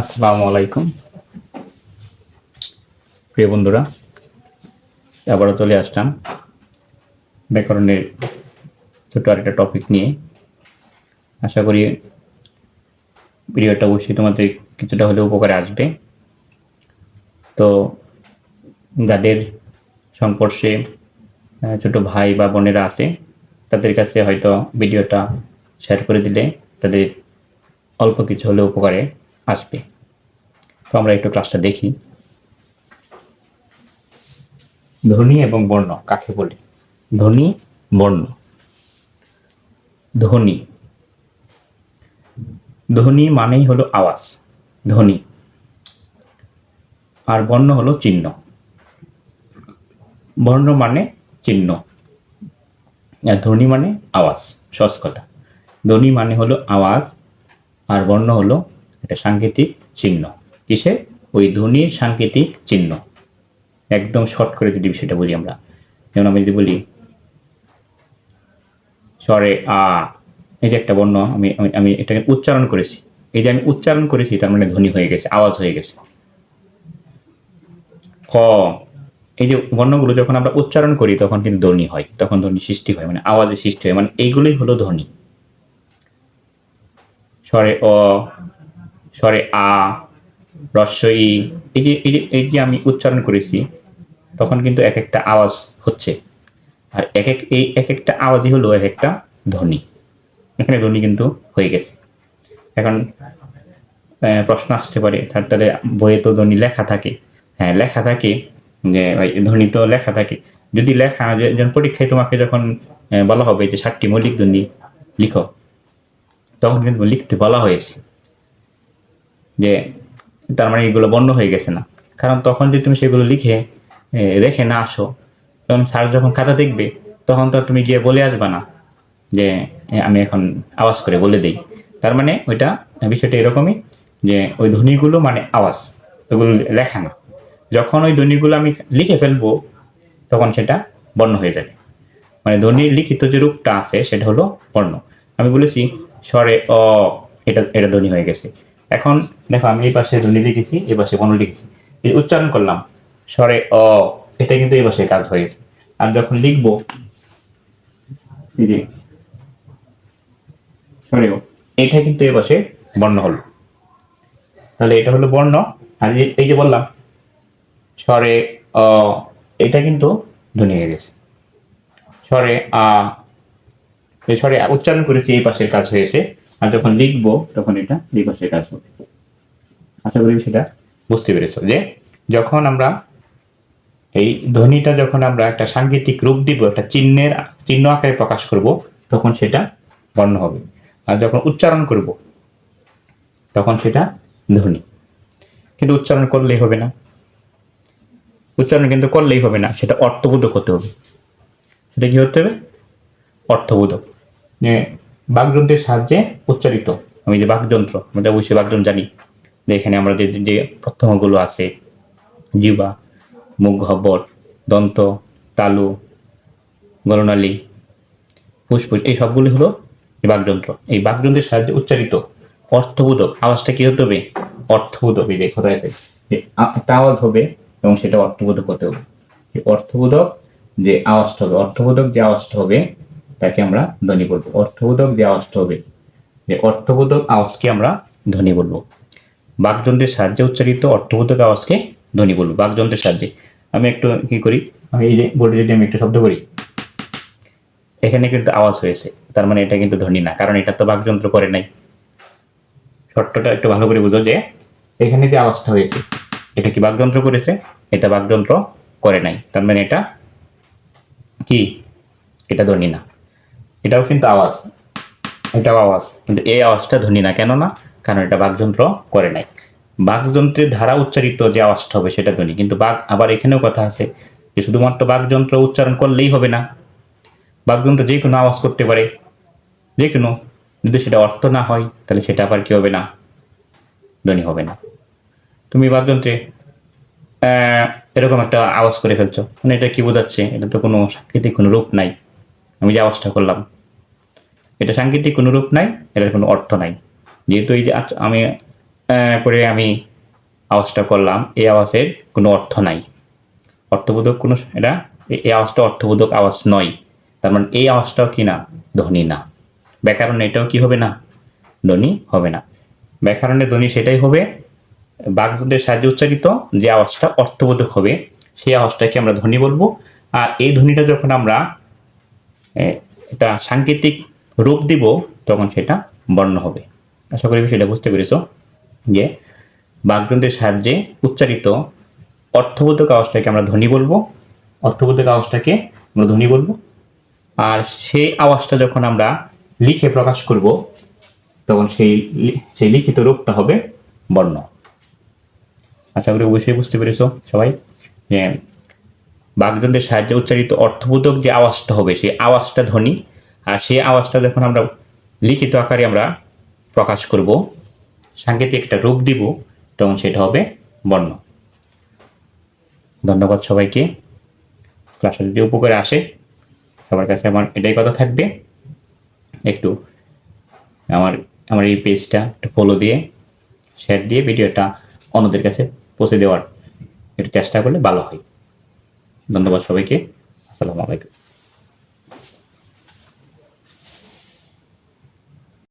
আসসালামু আলাইকুম প্রিয় বন্ধুরা, আবারও চলে আসলাম ব্যাকরণের ছোট্ট আরেকটা টপিক নিয়ে। আশা করি ভিডিওটা অবশ্যই তোমাদের কিছুটা হলেও উপকারে আসবে। তো যাদের সংস্পর্শে ছোট ভাই বা বোনেরা আছে তাদের কাছে হয়তো ভিডিওটা শেয়ার করে দিলে তাদের অল্প কিছু হলেও উপকারে আসবে। তো আমরা একটু ক্লাসটা দেখি। ধ্বনি এবং বর্ণ কাকে বলে? ধ্বনি, বর্ণ। ধ্বনি ধ্বনি মানেই হলো আওয়াজ, ধ্বনি। আর বর্ণ হলো চিহ্ন। বর্ণ মানে চিহ্ন, আর ধ্বনি মানে আওয়াজ। সহজ কথা, ধ্বনি মানে হলো আওয়াজ, আর বর্ণ হলো একটা সাংকেতিক চিহ্ন। কিসে? ওই ধ্বনির সাংকেতিক চিহ্ন। একদম শর্ট করে যদি বিষয়টা বলি আমরা, যেমন আমি যদি বলি স্বরে আ, এই যে একটা বর্ণ, আমি আমি আমি এটাকে উচ্চারণ করেছি, এই যে আমি উচ্চারণ করেছি তার মানে ধ্বনি হয়ে গেছে, আওয়াজ হয়ে গেছে। ক, এই যে বর্ণগুলো যখন আমরা উচ্চারণ করি তখন কিন্তু ধ্বনি হয়, তখন ধ্বনি সৃষ্টি হয়, মানে আওয়াজের সৃষ্টি হয়, মানে এইগুলোই হলো ধ্বনি। স্বরে অ, স্বরে আ, হ্রস্ব ই, এই যে আমি উচ্চারণ করেছি তখন কিন্তু এক একটা আওয়াজ হচ্ছে, আর এক একটা আওয়াজই হলো এক একটা ধ্বনি। এখানে ধ্বনি কিন্তু হয়ে গেছে। এখন প্রশ্ন আসতে পারে, তাদের বইয়ে তো ধ্বনি লেখা থাকে। হ্যাঁ, লেখা থাকে যে ধ্বনি তো লেখা থাকে। যদি লেখা, যেমন পরীক্ষায় তোমাকে যখন বলা হবে যে 7টি মৌলিক ধ্বনি লিখো, তখন কিন্তু লিখতে বলা হয়েছে যে তার মানে এগুলো বন্ধ হয়ে গেছে না। কারণ তখন যদি তুমি সেগুলো লিখে রেখে না আসো, তখন স্যার যখন খাতা দেখবে তখন তো তুমি গিয়ে বলে আসবা না যে আমি এখন আওয়াজ করে বলে দিই। তার মানে ওইটা বিষয়টা এরকমই যে ওই ধ্বনিগুলো মানে আওয়াজ, ওগুলো লেখা না। যখন ওই ধ্বনিগুলো আমি লিখে ফেলবো তখন সেটা বর্ণ হয়ে যাবে। মানে ধ্বনির লিখিত যে রূপটা আছে সেটা হলো বর্ণ। আমি বলেছি স্বরে অ, এটা এটা ধ্বনি হয়ে গেছে। এখন দেখো, আমি এই পাশে ধ্বনি লিখেছি, এই পাশে বর্ণ লিখেছি, এই উচ্চারণ করলাম স্বরে অ, এটা কিন্তু এই পাশে কাজ হয়ে গেছে। আর যখন লিখবো স্বরে ও, এটা কিন্তু এই পাশে বর্ণ হলো। তাহলে এটা হলো বর্ণ। আর এই যে বললাম স্বরে অ, এটা কিন্তু ধ্বনি হয়ে গেছে। স্বরে আ, স্বরে উচ্চারণ করেছি, এই পাশের কাজ হয়েছে। আর যখন লিখবো তখন এটা এই পাশের কাজ হবে। আশা করি সেটা বুঝতে পেরেছো যে যখন আমরা এই ধ্বনিটা যখন আমরা একটা সাংকেতিক রূপ দিব, একটা চিহ্ন আকারে প্রকাশ করব, তখন সেটা বর্ণ হবে। আর যখন উচ্চারণ করব তখন সেটা ধ্বনি। কিন্তু উচ্চারণ করলেই হবে না, উচ্চারণ কিন্তু করলেই হবে না, সেটা অর্থবোধক হতে হবে। সেটা কি হতে হবে? অর্থবোধক। যে বাকযন্ত্রের সাহায্যে উচ্চারিত। আমি যে বাকযন্ত্র, আমরা অবশ্যই বাকযন্ত্র জানি যে এখানে আমরা যে প্রত্যঙ্গগুলো আছে, জিহ্বা, মুখ গহ্বর, দন্ত, তালু, গলনালী, ফুসফুস, এই সবগুলি হলো বাকযন্ত্র। এই বাকযন্ত্রের সাহায্যে উচ্চারিত অর্থবোধক আওয়াজটা কি হতে হবে? অর্থবোধক। এই দেখো একটা আওয়াজ হবে এবং সেটা অর্থবোধক হতে হবে। অর্থবোধক যে আওয়াজটা হবে, অর্থবোধক যে আওয়াজটা হবে তাকে আমরা ধ্বনি বলবো। অর্থবোধক যে আওয়াজটা হবে, যে অর্থবোধক আওয়াজকে আমরা ধ্বনি বলবো। বাকযন্ত্রের সাহায্যে উচ্চারিত অর্থবোধক আওয়াজকে ধ্বনি বলবো, বাকযন্ত্রের সাহায্যে। আমি একটু কি করি, আমি এই যে বোর্ডে যদি আমি একটা শব্দ করি, এখানে কিন্তু আওয়াজ হয়েছে, তার মানে এটা কিন্তু ধ্বনি না, কারণ এটা তো বাকযন্ত্র করে নাই। শর্তটা একটু ভালো করে বুঝো যে এখানে যে আওয়াজটা হয়েছে এটা কি বাকযন্ত্র করেছে? এটা বাকযন্ত্র করে নাই, তার মানে এটা কি? এটা ধ্বনি না। এটাও কিন্তু আওয়াজ, এটাও আওয়াজ, কিন্তু এই আওয়াজটা ধ্বনি না। কেন না? কারণ এটা বাকযন্ত্র করে নাই। বাকযন্ত্রের দ্বারা উচ্চারিত যে আওয়াজটা হবে সেটা ধ্বনি। কিন্তু আবার এখানেও কথা আছে যে শুধুমাত্র বাকযন্ত্র উচ্চারণ করলেই হবে না, বাকযন্ত্র যে কোনো আওয়াজ করতে পারে, যে কোনো, যদি সেটা অর্থ না হয় তাহলে সেটা আবার কি হবে না? ধ্বনি হবে না। তুমি বাকযন্ত্রে এরকম একটা আওয়াজ করে ফেলছো, মানে এটা কি বোঝাচ্ছে? এটা তো কোনো সাংকেতিক কোনো রূপ নাই। আমি যে আওয়াজটা করলাম এটা সাংকেতিক কোনো রূপ নাই, এটার কোনো অর্থ নাই। যেহেতু এই যে আমি করে আমি আওয়াজটা করলাম, এই আওয়াজের কোনো অর্থ নাই, অর্থবোধক কোনো এটা, এই আওয়াজটা অর্থবোধক আওয়াজ নয়। তার মানে এই আওয়াজটাও কি না, ধ্বনি না। ব্যাকরণে এটাও কি হবে না, ধ্বনি হবে না। ব্যাকরণে ধ্বনি সেটাই হবে, বাকযন্ত্রের সাহায্যে উচ্চারিত যে আওয়াজটা অর্থবোধক হবে সেই আওয়াজটাকে আমরা ধ্বনি বলবো। আর এই ধ্বনিটা যখন আমরা এটা সাংকেতিক রূপ দিব তখন সেটা বর্ণ হবে। আশা করি সেটা বুঝতে পেরেছো যে বাকযন্ত্রের সাহায্যে উচ্চারিত অর্থবোধক আওয়াজটাকে আমরা ধ্বনি বলবো, অর্থবোধক আওয়াজটাকে আমরা ধ্বনি বলবো। আর সেই আওয়াজটা যখন আমরা লিখে প্রকাশ করব তখন সেই লিখিত রূপটা হবে বর্ণ। আশা করি অবশ্যই বুঝতে পেরেছো সবাই যে বাকযন্ত্রের সাহায্যে উচ্চারিত অর্থবোধক যে আওয়াজটা হবে সেই আওয়াজটা ধ্বনি, আর সেই আওয়াজটা যখন আমরা লিখিত আকারে আমরা প্রকাশ করব, সাংকেতিক একটা রূপ দিব, তখন সেটা হবে বর্ণ। ধন্যবাদ সবাইকে। ক্লাসে যদি উপকারে আসে সবার কাছে আমার এটাই কথা থাকবে, একটু আমার এই পেজটা একটু ফলো দিয়ে শেয়ার দিয়ে ভিডিওটা অন্যদের কাছে পৌঁছে দেওয়ার একটু চেষ্টা করলে ভালো হয়। ধন্যবাদ সবাইকে। আসসালামু আলাইকুম।